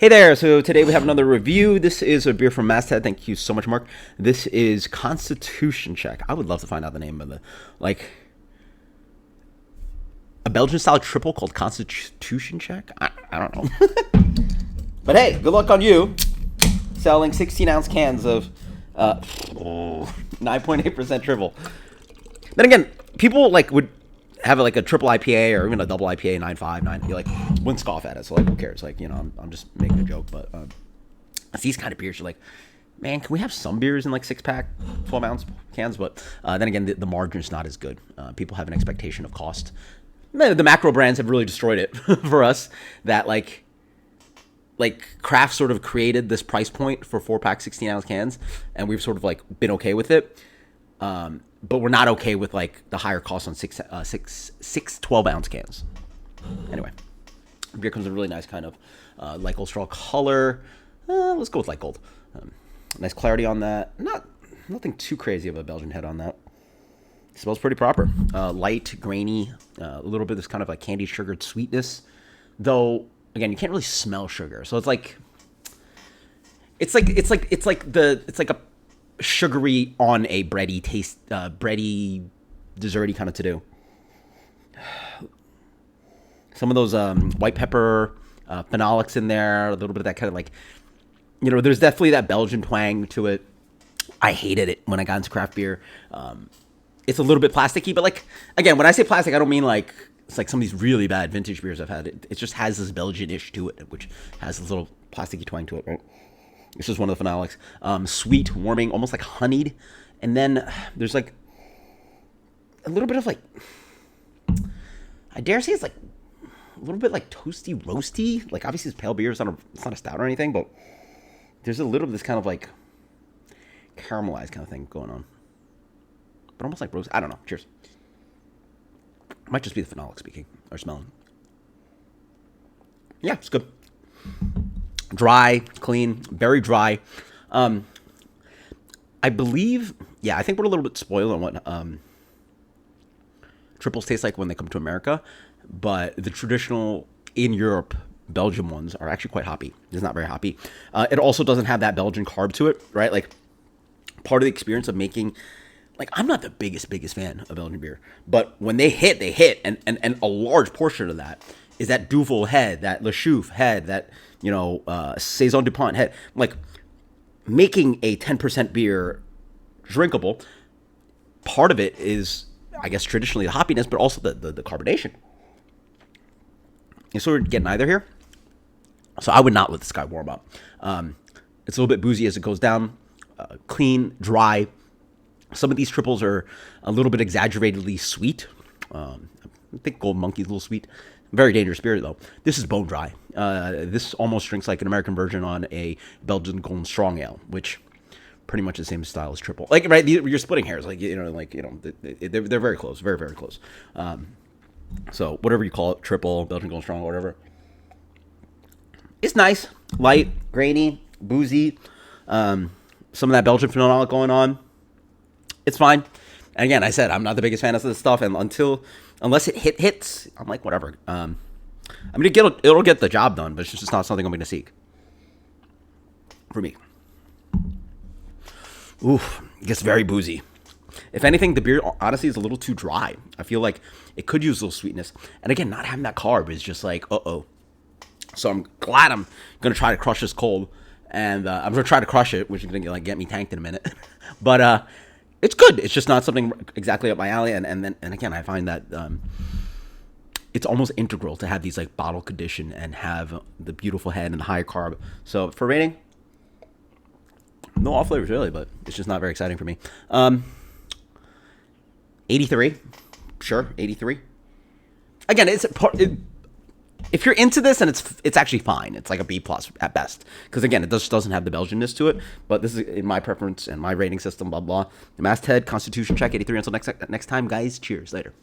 Hey there, so today we have another review. This is a beer from Masthead. Thank you so much, Mark. This is Constitution Check. I would love to find out the name of a Belgian-style triple called Constitution Check? I don't know. But hey, good luck on you. Selling 16-ounce cans of 9.8% triple. Then again, people would have a triple IPA or even a double IPA 9.5, 9. You wouldn't scoff at it. So who cares? I'm just making a joke. But it's these kind of beers. You're like, man, can we have some beers in 6-pack, 12-ounce cans? But then again, the margin's not as good. People have an expectation of cost. The macro brands have really destroyed it for us. That craft sort of created this price point for 4-pack 16-ounce cans, and we've sort of been okay with it. But we're not okay with the higher cost on 6 12-ounce cans. Anyway, beer comes in a really nice kind of light gold straw color. Let's go with light gold. Nice clarity on that. Nothing too crazy of a Belgian head on that. It smells pretty proper. Light, grainy, a little bit of this kind of candy sugared sweetness. Though again, you can't really smell sugar, so it's like a sugary on a bready taste, bready, desserty kind of to do. Some of those white pepper phenolics in there, a little bit of that kind of there's definitely that Belgian twang to it. I hated it when I got into craft beer. It's a little bit plasticky, but again, when I say plastic, I don't mean it's some of these really bad vintage beers I've had. It just has this Belgian-ish to it, which has this little plasticky twang to it, right? This is one of the phenolics. Sweet, warming, almost honeyed. And then there's a little bit of I dare say it's a little bit toasty, roasty. Obviously it's pale beer. It's not a stout or anything, but there's a little of this kind of caramelized kind of thing going on. But almost like roast. I don't know. Cheers. Might just be the phenolic speaking or smelling. Yeah, it's good. Dry, clean, very dry. I believe, I think we're a little bit spoiled on what triples taste like when they come to America. But the traditional, in Europe, Belgian ones are actually quite hoppy. It's not very hoppy. It also doesn't have that Belgian carb to it, right? Part of the experience of making, I'm not the biggest fan of Belgian beer. But when they hit, they hit. And a large portion of that is that Duvel head, that Le Chouffe head, that Saison DuPont head. Making a 10% beer drinkable, part of it is, I guess, traditionally the hoppiness, but also the carbonation. You sort of get neither here. So I would not let this guy warm up. It's a little bit boozy as it goes down. Clean, dry. Some of these triples are a little bit exaggeratedly sweet. I think Gold Monkey's a little sweet. Very dangerous beer, though. This is bone dry. This almost drinks like an American version on a Belgian Golden Strong Ale, which pretty much the same style as triple. Right, you're splitting hairs. They're very close, very, very close. So whatever you call it, triple, Belgian Golden Strong, whatever. It's nice, light, grainy, boozy. Some of that Belgian phenolic going on. It's fine. And again, I said I'm not the biggest fan of this stuff, and unless it hits, I'm whatever. It'll get the job done, but it's just not something I'm going to seek. For me. Oof, it gets very boozy. If anything, the beer honestly is a little too dry. I feel like it could use a little sweetness. And again, not having that carb is just uh-oh. So I'm glad I'm going to try to crush this cold, and I'm going to try to crush it, which is going to get me tanked in a minute. But it's good. It's just not something exactly up my alley. And again, I find that it's almost integral to have these bottle condition and have the beautiful head and the higher carb. So for rating, no off flavors really, but it's just not very exciting for me. 83, sure, 83. Again, if you're into this, and it's actually fine. It's a B+ at best. Because again, it just doesn't have the Belgianness to it. But this is in my preference and my rating system, blah, blah. The Masthead, Constitution Check, 83. Until next time, guys. Cheers. Later.